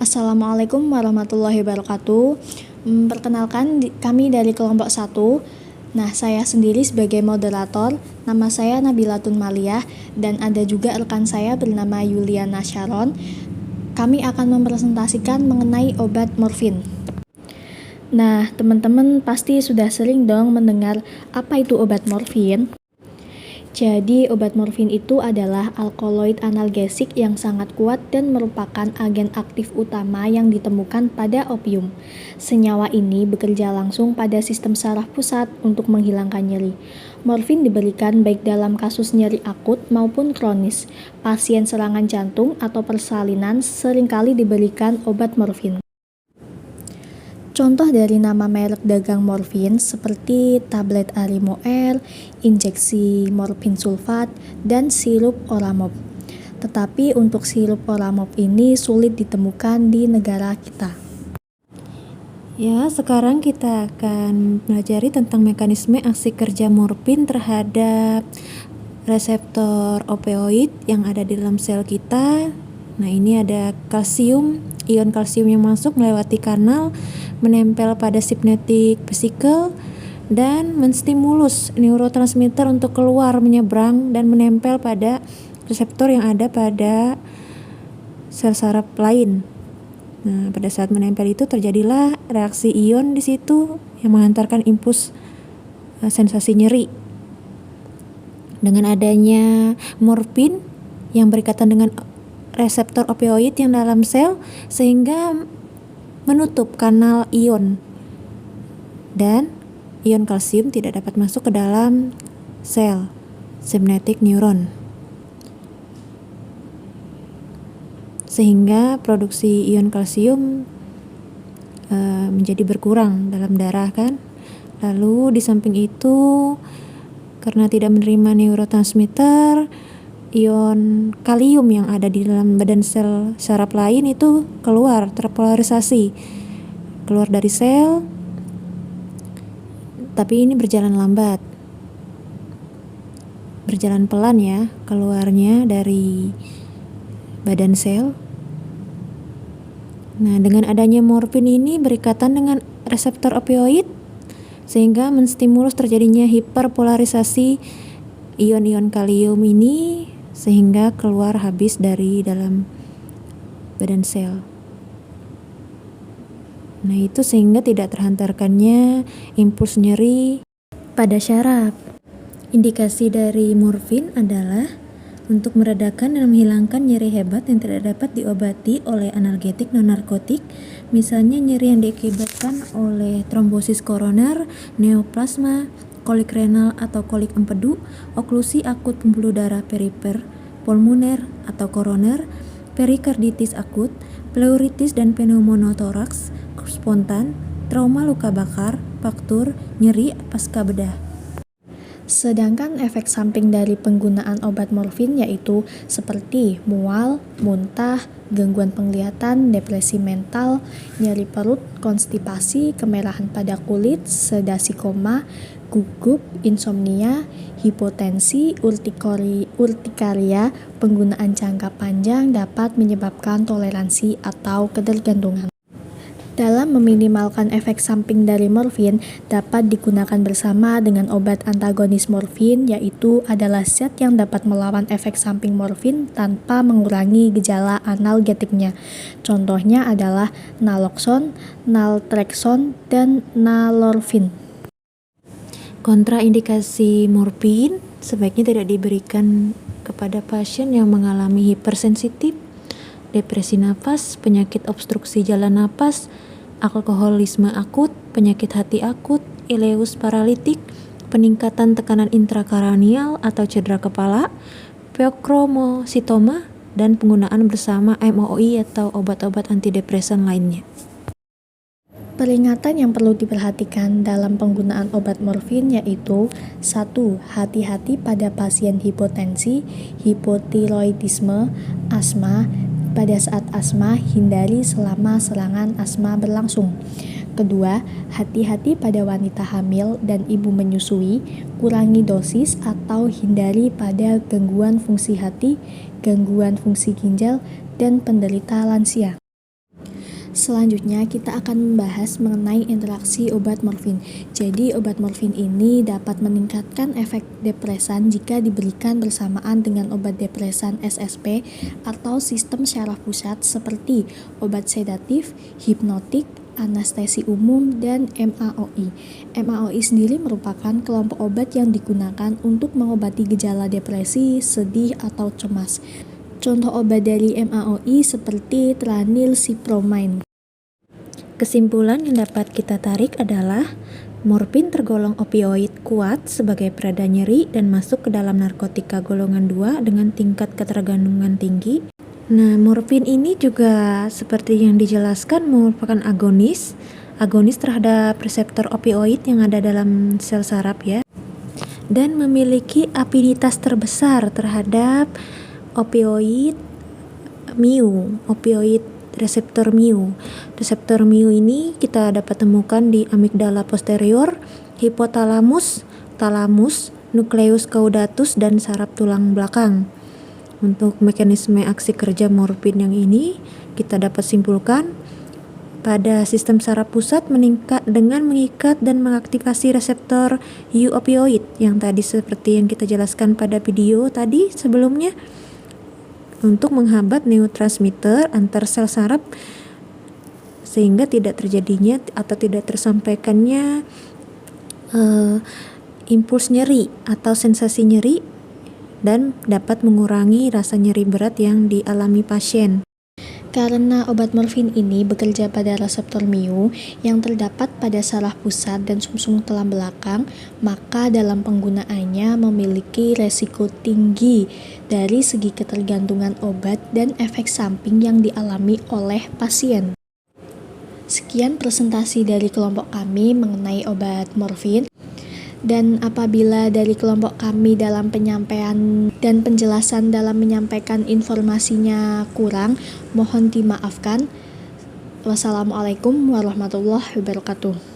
Assalamualaikum warahmatullahi wabarakatuh. Perkenalkan, kami dari kelompok 1. Nah, saya sendiri sebagai moderator, nama saya Nabilatun Maliyah, dan ada juga rekan saya bernama Yuliana Sharon. Kami akan mempresentasikan mengenai obat morfin. Nah, teman-teman pasti sudah sering dong mendengar apa itu obat morfin. Jadi, obat morfin itu adalah alkaloid analgesik yang sangat kuat dan merupakan agen aktif utama yang ditemukan pada opium. Senyawa ini bekerja langsung pada sistem saraf pusat untuk menghilangkan nyeri. Morfin diberikan baik dalam kasus nyeri akut maupun kronis. Pasien serangan jantung atau persalinan seringkali diberikan obat morfin. Contoh dari nama merek dagang morfin seperti tablet Arimoer, injeksi morfin sulfat, dan sirup Oramop. Tetapi untuk sirup Oramop ini sulit ditemukan di negara kita. Ya, sekarang kita akan pelajari tentang mekanisme aksi kerja morfin terhadap reseptor opioid yang ada di dalam sel kita. Nah, ini ada kalsium, ion kalsium yang masuk melewati kanal, menempel pada synaptic vesicle dan menstimulus neurotransmitter untuk keluar, menyeberang dan menempel pada reseptor yang ada pada sel saraf lain. Nah, pada saat menempel itu terjadilah reaksi ion di situ yang mengantarkan impuls sensasi nyeri. Dengan adanya morfin yang berikatan dengan reseptor opioid yang dalam sel sehingga menutup kanal ion dan ion kalsium tidak dapat masuk ke dalam sel synaptic neuron, sehingga produksi ion kalsium menjadi berkurang dalam darah kan. Lalu di samping itu karena tidak menerima neurotransmitter, ion kalium yang ada di dalam badan sel saraf lain itu keluar, terpolarisasi keluar dari sel, tapi ini berjalan lambat, berjalan pelan ya keluarnya dari badan sel. Nah, dengan adanya morfin ini berikatan dengan reseptor opioid sehingga menstimulus terjadinya hiperpolarisasi ion-ion kalium ini sehingga keluar habis dari dalam badan sel. Nah, itu sehingga tidak terhantarkannya impuls nyeri pada syaraf. Indikasi dari morfin adalah untuk meredakan dan menghilangkan nyeri hebat yang tidak dapat diobati oleh analgetik non-narkotik, misalnya nyeri yang diakibatkan oleh trombosis koroner, neoplasma, kolik renal atau kolik empedu, oklusi akut pembuluh darah perifer, pulmoner atau koroner, perikarditis akut, pleuritis dan pneumonotoraks spontan, trauma luka bakar, faktur, nyeri pasca bedah. Sedangkan efek samping dari penggunaan obat morfin yaitu seperti mual, muntah, gangguan penglihatan, depresi mental, nyeri perut, konstipasi, kemerahan pada kulit, sedasi koma, gugup, insomnia, hipotensi, urtikaria, penggunaan jangka panjang dapat menyebabkan toleransi atau ketergantungan. Dalam meminimalkan efek samping dari morfin, dapat digunakan bersama dengan obat antagonis morfin, yaitu adalah zat yang dapat melawan efek samping morfin tanpa mengurangi gejala analgetiknya. Contohnya adalah naloxon, naltrexon, dan nalorfin. Kontraindikasi morfin sebaiknya tidak diberikan kepada pasien yang mengalami hipersensitif, depresi nafas, penyakit obstruksi jalan napas, alkoholisme akut, penyakit hati akut, ileus paralitik, peningkatan tekanan intrakranial atau cedera kepala, pheochromocytoma, dan penggunaan bersama MOI atau obat-obat antidepresan lainnya. Peringatan yang perlu diperhatikan dalam penggunaan obat morfin yaitu 1. Hati-hati pada pasien hipotensi, hipotiroidisme, asma. Pada saat asma, hindari selama serangan asma berlangsung. Kedua, hati-hati pada wanita hamil dan ibu menyusui, kurangi dosis atau hindari pada gangguan fungsi hati, gangguan fungsi ginjal, dan penderita lansia. Selanjutnya kita akan membahas mengenai interaksi obat morfin. Jadi obat morfin ini dapat meningkatkan efek depresan jika diberikan bersamaan dengan obat depresan SSP atau sistem syaraf pusat seperti obat sedatif, hipnotik, anestesi umum, dan MAOI. MAOI sendiri merupakan kelompok obat yang digunakan untuk mengobati gejala depresi, sedih, atau cemas. Contoh obat dari MAOI seperti tranilcypromine. Kesimpulan yang dapat kita tarik adalah morfin tergolong opioid kuat sebagai pereda nyeri dan masuk ke dalam narkotika golongan 2 dengan tingkat ketergantungan tinggi. Nah, morfin ini juga seperti yang dijelaskan merupakan agonis terhadap reseptor opioid yang ada dalam sel saraf ya, dan memiliki afinitas terbesar terhadap opioid reseptor mu. Reseptor mu ini kita dapat temukan di amigdala posterior, hipotalamus, talamus, nukleus caudatus, dan saraf tulang belakang. Untuk mekanisme aksi kerja morfin yang ini kita dapat simpulkan pada sistem saraf pusat meningkat dengan mengikat dan mengaktifasi reseptor opioid yang tadi seperti yang kita jelaskan pada video tadi sebelumnya, untuk menghambat neurotransmitter antar sel saraf sehingga tidak terjadinya atau tidak tersampaikannya impuls nyeri atau sensasi nyeri, dan dapat mengurangi rasa nyeri berat yang dialami pasien. Karena obat morfin ini bekerja pada reseptor mu yang terdapat pada saraf pusat dan sumsum tulang belakang, maka dalam penggunaannya memiliki resiko tinggi dari segi ketergantungan obat dan efek samping yang dialami oleh pasien. Sekian presentasi dari kelompok kami mengenai obat morfin. Dan apabila dari kelompok kami dalam penyampaian dan penjelasan dalam menyampaikan informasinya kurang, mohon dimaafkan. Wassalamualaikum warahmatullahi wabarakatuh.